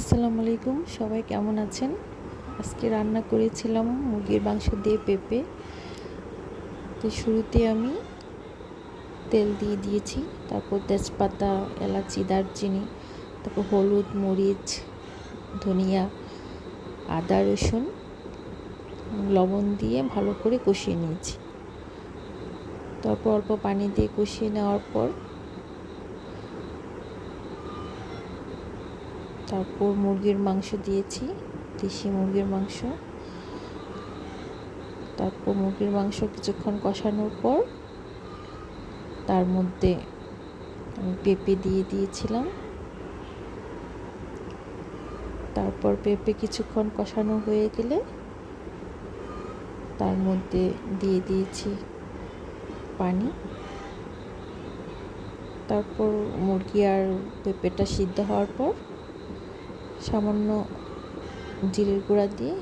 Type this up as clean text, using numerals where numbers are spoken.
আসসালামু আলাইকুম, সবাই কেমন আছেন? আজকে রান্না করেছিলাম মুরগির মাংস দিয়ে পেঁপে। তো শুরুতে আমি তেল দিয়ে দিয়েছি, তারপর তেজপাতা, এলাচি, দারচিনি, তারপর হলুদ, মরিচ, ধনিয়া, আদা, রসুন, লবণ দিয়ে ভালো করে কষিয়ে নিয়েছি। তারপর অল্প পানি দিয়ে কষিয়ে নেওয়ার পর তারপর মুরগির মাংস দিয়েছি, দেশি মুরগির মাংস। তারপর মুরগির মাংস কিছুক্ষণ কষানোর পর তার মধ্যে আমি পেঁপে দিয়ে দিয়েছিলাম। তারপর পেঁপে কিছুক্ষণ কষানো হয়ে গেলে তার মধ্যে দিয়ে দিয়েছি পানি। তারপর মুরগি আর পেঁপেটা সিদ্ধ হওয়ার পর সামান্য জিরের গুঁড়া দিয়ে